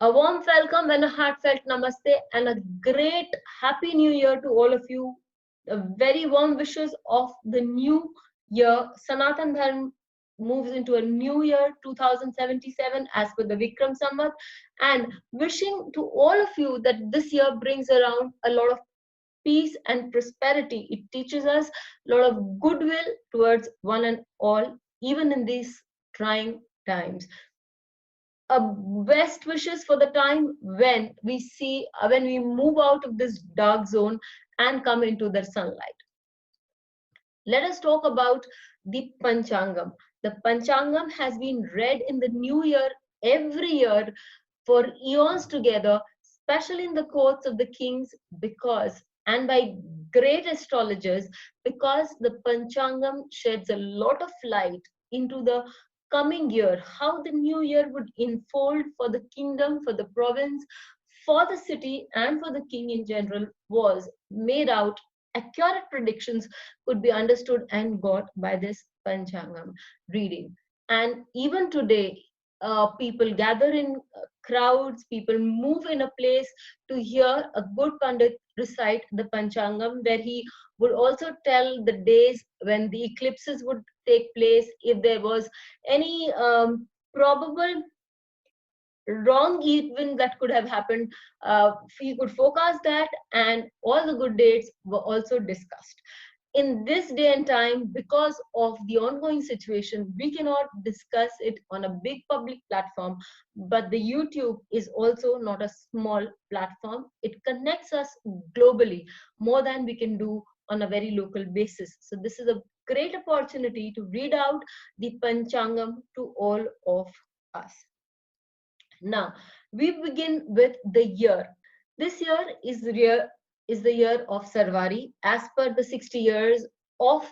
A warm welcome and a heartfelt namaste and a great happy new year to all of you. A very warm wishes of the new year. Sanatan Dharma moves into a new year 2077 as per the Vikram Samvat, and wishing to all of you that this year brings around a lot of peace and prosperity. It teaches us a lot of goodwill towards one and all, even in these trying times. Best wishes for the time when we move out of this dark zone and come into the sunlight. Let us talk about the Panchangam. The Panchangam has been read in the new year every year for eons together, especially in the courts of the kings, because and by great astrologers, because the Panchangam sheds a lot of light into the coming year, how the new year would unfold for the kingdom, for the province, for the city, and for the king in general, was made out. Accurate predictions could be understood and got by this Panchangam reading. And even today, people gather in crowds, people move in a place to hear a good Pandit recite the Panchangam, where he would also tell the days when the eclipses would take place, if there was any probable wrong event that could have happened. He could forecast that, and all the good dates were also discussed. In this day and time, because of the ongoing situation, we cannot discuss it on a big public platform, but the YouTube is also not a small platform. It connects us globally more than we can do on a very local basis. So this is a great opportunity to read out the Panchangam to all of us. Now, we begin with the year. This year is the year of Sarvari as per the 60 years of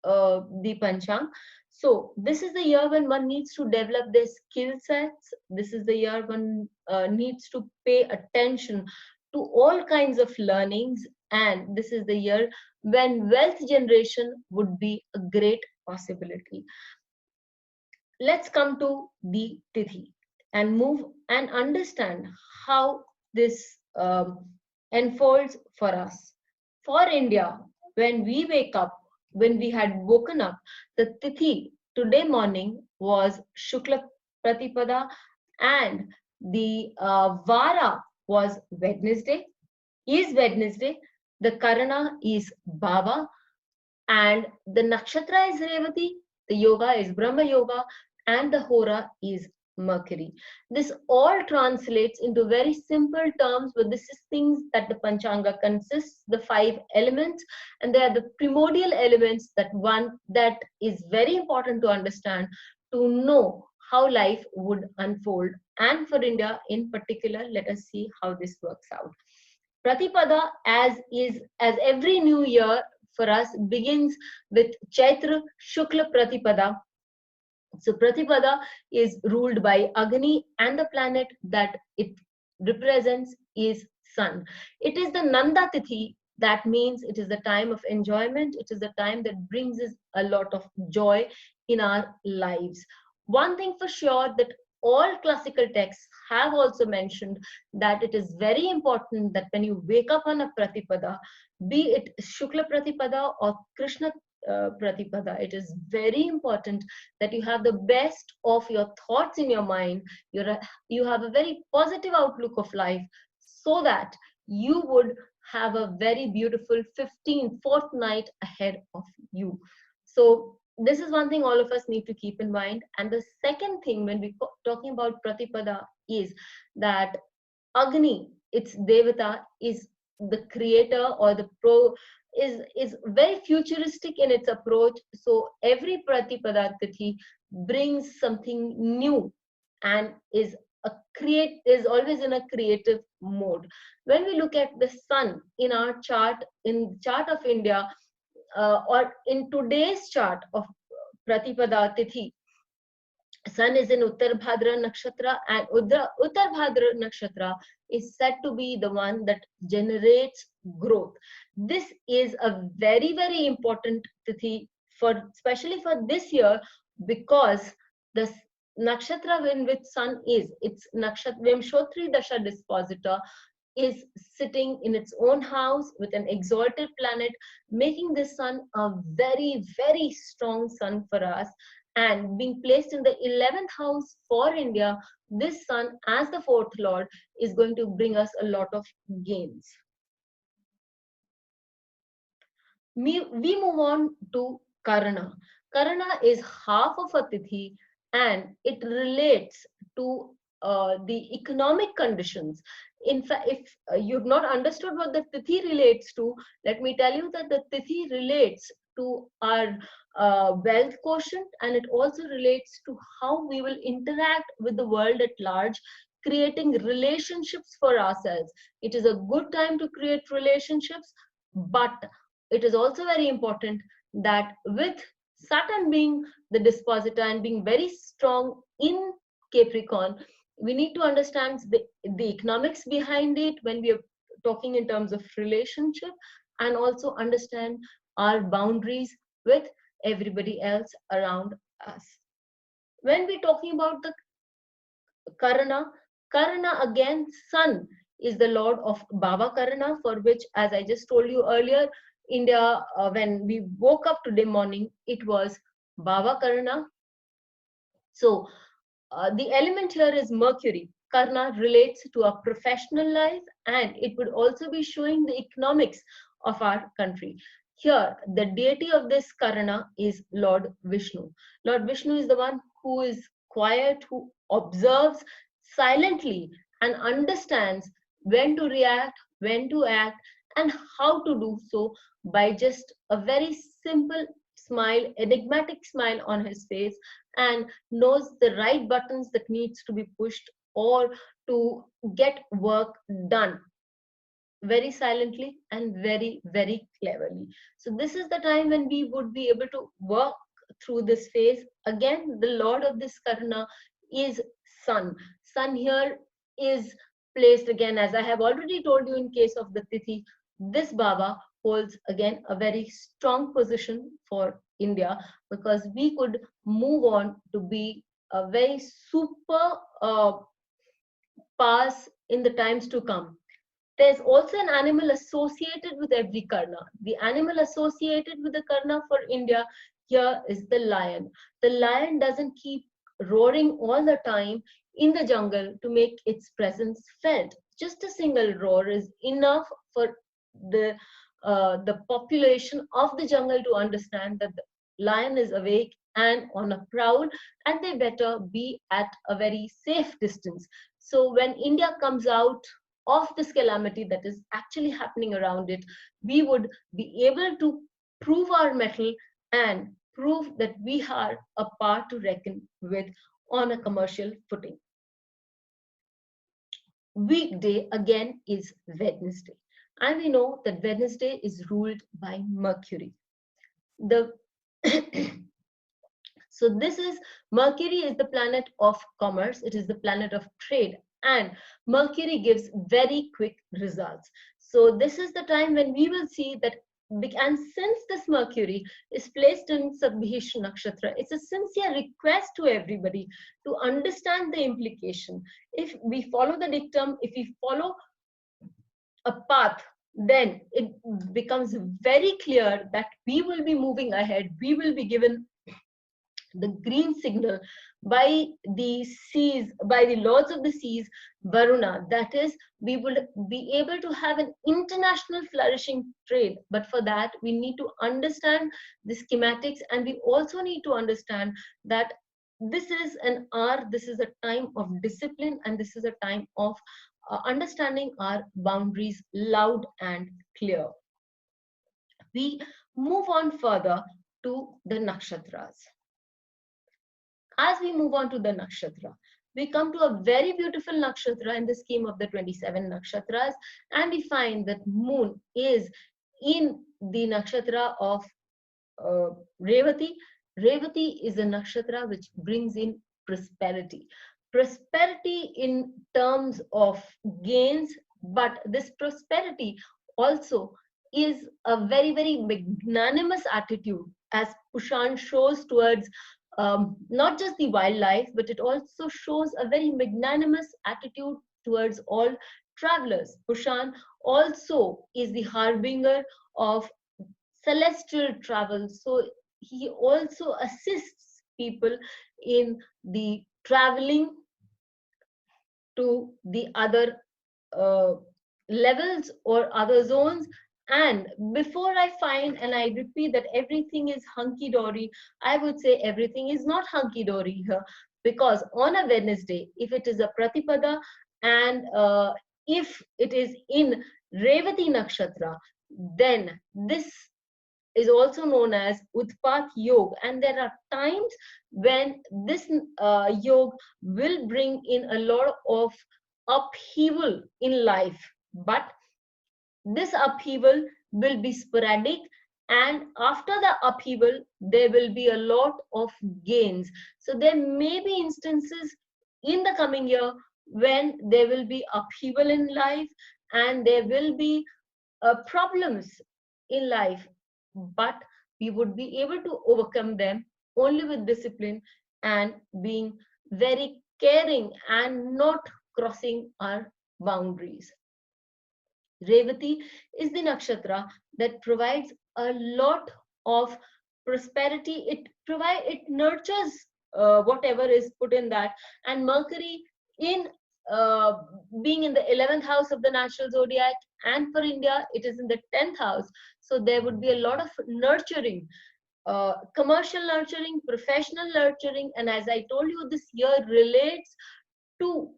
the Panchang. So this is the year when one needs to develop their skill sets. This is the year one needs to pay attention to all kinds of learnings, and this is the year when wealth generation would be a great possibility. Let's come to the Tithi and move and understand how this unfolds for us. For India, when we wake up, when we had woken up, the Tithi today morning was Shukla Pratipada, and the Vara was Wednesday, the Karana is Baba, and the Nakshatra is Revati, the Yoga is Brahma Yoga, and the Hora is Mercury. This all translates into very simple terms, but this is things that the Panchanga consists, the 5 elements, and they are the primordial elements that is very important to understand, to know how life would unfold. And for India in particular, let us see how this works out. Pratipada, as every new year for us, begins with Chaitra Shukla Pratipada. So Pratipada is ruled by Agni, and the planet that it represents is Sun. It is the Nanda Tithi. That means it is the time of enjoyment. It is the time that brings us a lot of joy in our lives. One thing for sure, that all classical texts have also mentioned that it is very important that when you wake up on a Pratipada, be it Shukla Pratipada or Krishna Pratipada, it is very important that you have the best of your thoughts in your mind. You have a very positive outlook of life, so that you would have a very beautiful 15th fortnight ahead of you. So this is one thing all of us need to keep in mind. And the second thing when we talking about Pratipada is that Agni, its Devata, is the creator or the is very futuristic in its approach. So every Pratipada Tithi brings something new and is always in a creative mode. When we look at the sun in our chart, in chart of India, or in today's chart of Pratipada Tithi, Sun is in Uttar Bhadra Nakshatra, and Uttar Bhadra Nakshatra is said to be the one that generates growth. This is a very, very important Tithi, especially for this year, because nakshatra in which sun is, its nakshatra Vimshotri dasha dispositor is sitting in its own house with an exalted planet, making this sun a very, very strong sun for us. And being placed in the 11th house for India, this sun, as the fourth lord, is going to bring us a lot of gains. We move on to karana. Karana is half of a tithi, and it relates to the economic conditions. In fact, if you've not understood what the tithi relates to, let me tell you that the tithi relates to our wealth quotient, and it also relates to how we will interact with the world at large, creating relationships for ourselves. It is a good time to create relationships, but it is also very important that with Saturn being the dispositor and being very strong in Capricorn, we need to understand the economics behind it when we are talking in terms of relationship, and also understand our boundaries with everybody else around us. When we're talking about the Karana, Karana again, Sun is the lord of Baba Karana, for which, as I just told you earlier, India, when we woke up today morning, it was Baba Karana. So the element here is Mercury. Karna relates to our professional life, and it would also be showing the economics of our country. Here, the deity of this Karana is Lord Vishnu. Lord Vishnu is the one who is quiet, who observes silently and understands when to react, when to act, and how to do so by just a very simple smile, enigmatic smile on his face, and knows the right buttons that needs to be pushed or to get work done very silently and very, very cleverly. So this is the time when we would be able to work through this phase. Again, the lord of this karana is sun. Sun here is placed, again, as I have already told you, in case of the tithi, this baba holds again a very strong position for India, because we could move on to be a very super pass in the times to come. There's also an animal associated with every karna. The animal associated with the karna for India here is the lion. The lion doesn't keep roaring all the time in the jungle to make its presence felt. Just a single roar is enough for the population of the jungle to understand that the lion is awake and on a prowl, and they better be at a very safe distance. So when India comes out of this calamity that is actually happening around it, we would be able to prove our mettle and prove that we are a part to reckon with on a commercial footing. Weekday again is Wednesday, and we know that Wednesday is ruled by Mercury. The So this is Mercury is the planet of commerce. It is the planet of trade, and Mercury gives very quick results. So this is the time when we will see that, and since this Mercury is placed in Sabhish Nakshatra, it's a sincere request to everybody to understand the implication. If we follow the dictum, if we follow a path, then it becomes very clear that we will be moving ahead. We will be given the green signal by the seas, by the lords of the seas, Varuna. That is, we will be able to have an international flourishing trade. But for that, we need to understand the schematics, and we also need to understand that this is an hour, this is a time of discipline, and this is a time of understanding our boundaries loud and clear. We move on further to the nakshatras. As we move on to the nakshatra, we come to a very beautiful nakshatra in the scheme of the 27 nakshatras, and we find that moon is in the nakshatra of Revati. Revati is a nakshatra which brings in prosperity. Prosperity in terms of gains, but this prosperity also is a very, very magnanimous attitude, as Pushan shows towards not just the wildlife, but it also shows a very magnanimous attitude towards all travelers. Pushan also is the harbinger of celestial travel, so he also assists people in the traveling to the other uh, levels or other zones. And before I find and I repeat that everything is hunky dory, I would say everything is not hunky dory here, because on a Wednesday, if it is a Pratipada and if it is in Revati Nakshatra, then this is also known as Utpat Yog, and there are times when this yog will bring in a lot of upheaval in life, but this upheaval will be sporadic, and after the upheaval there will be a lot of gains. So there may be instances in the coming year when there will be upheaval in life and there will be problems in life, but we would be able to overcome them only with discipline and being very caring and not crossing our boundaries. Revati is the nakshatra that provides a lot of prosperity. It nurtures whatever is put in that, and Mercury in uh, being in the 11th house of the natural zodiac, and for India it is in the 10th house. So there would be a lot of nurturing, commercial nurturing, professional nurturing, and as I told you, this year relates to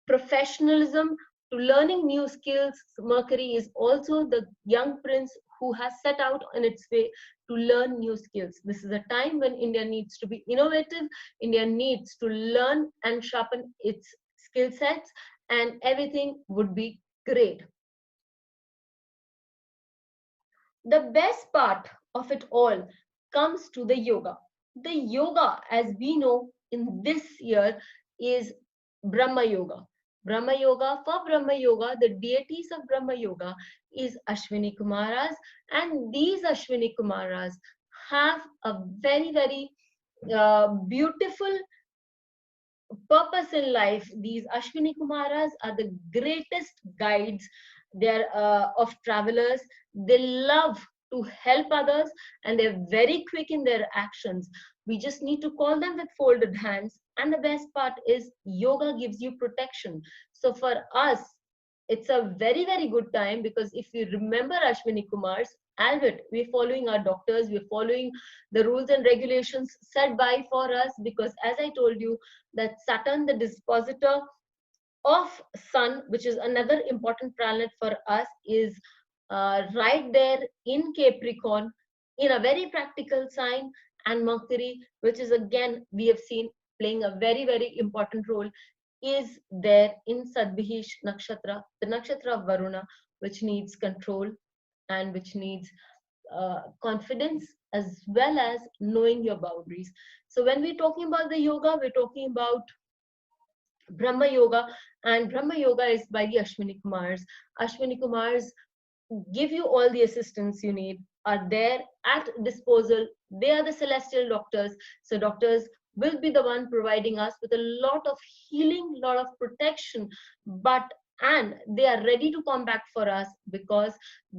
professionalism, to learning new skills. Mercury is also the young prince who has set out on its way to learn new skills. This is a time when India needs to be innovative, India needs to learn and sharpen its skill sets, and everything would be great. The best part of it all comes to the yoga. The yoga, as we know in this year, is Brahma Yoga. Brahma Yoga, for Brahma Yoga, the deities of Brahma Yoga is Ashwini Kumaras, and these Ashwini Kumaras have a very, very beautiful purpose in life. These Ashwini Kumaras are the greatest guides. They're of travelers. They love to help others, and they're very quick in their actions. We just need to call them with folded hands. And the best part is yoga gives you protection. So for us, it's a very, very good time, because if you remember Ashwini Kumars, albeit we're following our doctors, we're following the rules and regulations set by for us, because as I told you, that Saturn, the dispositor of Sun, which is another important planet for us, is right there in Capricorn, in a very practical sign, and Mercury, which is again, we have seen playing a very, very important role, is there in Sadbihish Nakshatra, the nakshatra of Varuna, which needs control and which needs confidence, as well as knowing your boundaries. So when we're talking about the yoga, we're talking about Brahma Yoga, and Brahma Yoga is by the Ashwini Kumars. Ashwini Kumars give you all the assistance you need, are there at disposal. They are the celestial doctors. So doctors will be the one providing us with a lot of healing, lot of protection, but and they are ready to come back for us, because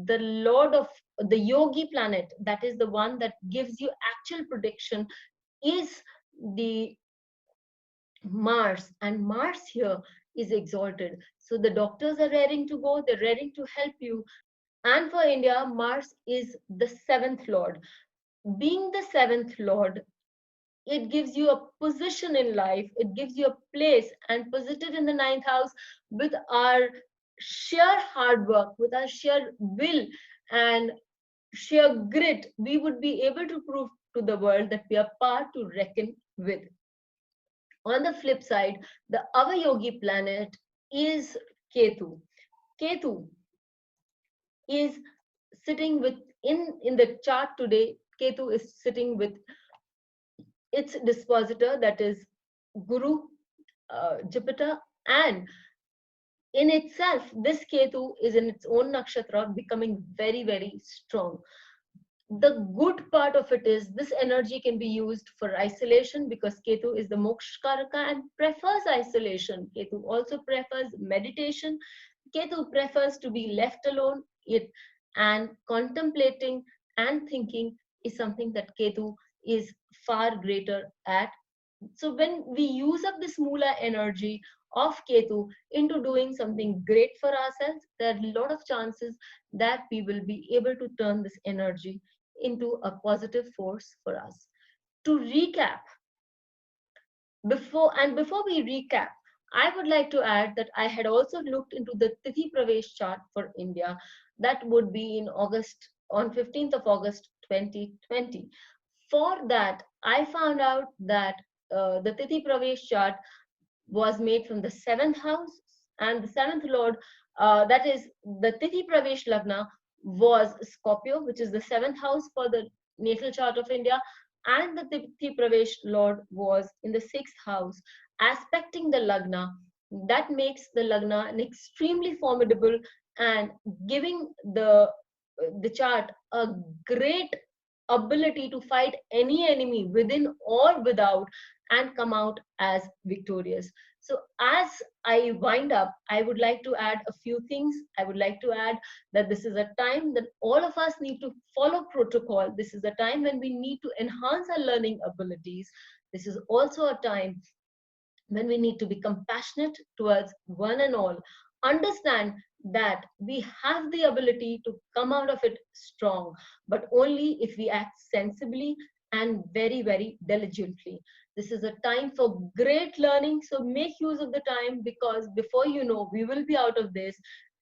the lord of the yogi planet, that is the one that gives you actual prediction, is the Mars, and Mars here is exalted. So the doctors are raring to go, they're raring to help you. And for India, Mars is the seventh lord. Being the seventh lord, it gives you a position in life, it gives you a place, and posited in the ninth house, with our sheer hard work, with our sheer will and sheer grit, we would be able to prove to the world that we are power to reckon with. On the flip side, the other yogi planet is Ketu. Ketu is sitting with in the chart today. Ketu is sitting with its dispositor, that is Guru, Jupiter, and in itself, this Ketu is in its own nakshatra, becoming very, very strong. The good part of it is this energy can be used for isolation because Ketu is the moksha and prefers isolation. Ketu also prefers meditation. Ketu prefers to be left alone. And contemplating and thinking is something that Ketu is far greater at. So when we use up this Mula energy of Ketu into doing something great for ourselves, there are a lot of chances that we will be able to turn this energy into a positive force for us. To recap, before we recap, I would like to add that I had also looked into the Tithi Pravesh chart for India. That would be in August, on 15th of August 2020. For that, I found out that the Tithi Pravesh chart was made from the seventh house, and the seventh lord, that is the Tithi Pravesh Lagna, was Scorpio, which is the seventh house for the natal chart of India, and the Tithi Pravesh lord was in the sixth house, aspecting the Lagna. That makes the Lagna an extremely formidable and giving the chart a great ability to fight any enemy within or without and come out as victorious. So, as I wind up, I would like to add a few things. I would like to add that this is a time that all of us need to follow protocol. This is a time when we need to enhance our learning abilities. This is also a time when we need to be compassionate towards one and all. Understand that we have the ability to come out of it strong, but only if we act sensibly and very, very diligently. This is a time for great learning, so make use of the time, because before you know, we will be out of this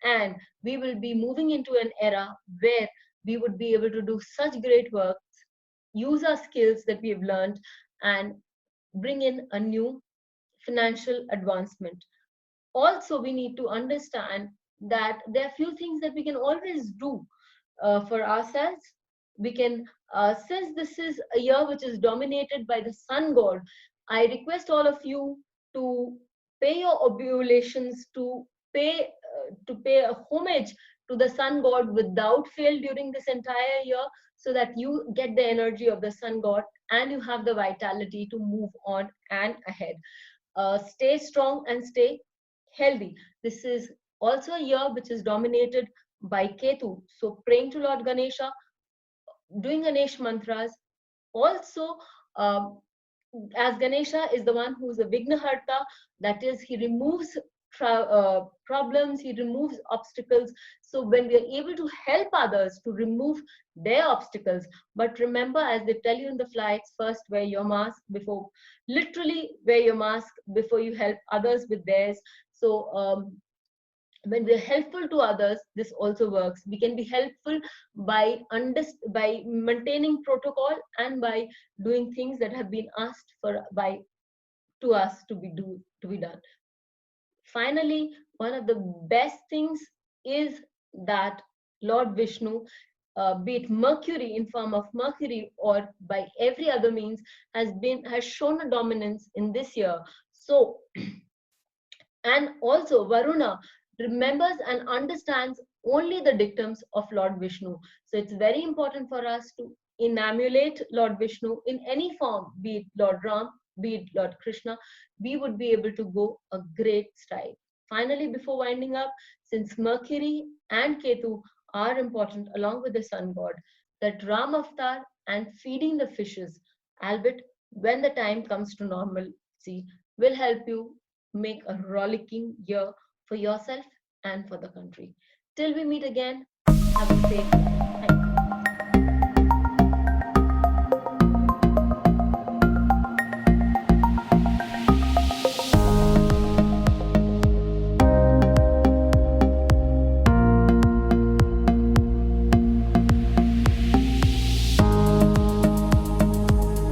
and we will be moving into an era where we would be able to do such great work, use our skills that we have learned, and bring in a new financial advancement. Also, we need to understand that there are few things that we can always do for ourselves. We can, since this is a year which is dominated by the sun god, I request all of you to pay your oblations, to pay a homage to the sun god without fail during this entire year, so that you get the energy of the sun god and you have the vitality to move on and ahead. Stay strong and stay healthy. This is also a year which is dominated by Ketu. So praying to Lord Ganesha, doing Ganesh mantras. Also, um, as Ganesha is the one who is a Vignaharta, that is, he removes problems, he removes obstacles. So when we are able to help others to remove their obstacles, but remember, as they tell you in the flights, first wear your mask before, literally wear your mask before you help others with theirs. So when we are helpful to others, this also works. We can be helpful by maintaining protocol and by doing things that have been asked for by to us to be done. Finally, one of the best things is that Lord Vishnu, be it Mercury in form of Mercury or by every other means, has shown a dominance in this year. So, and also Varuna remembers and understands only the dictums of Lord Vishnu. So it's very important for us to emulate Lord Vishnu in any form, be it Lord Ram, be it Lord Krishna. We would be able to go a great stride. Finally, before winding up, since Mercury and Ketu are important along with the sun god, that Ram avatar and feeding the fishes, albeit when the time comes to normalcy, will help you make a rollicking year for yourself and for the country. Till we meet again, have a safe life. Thank you.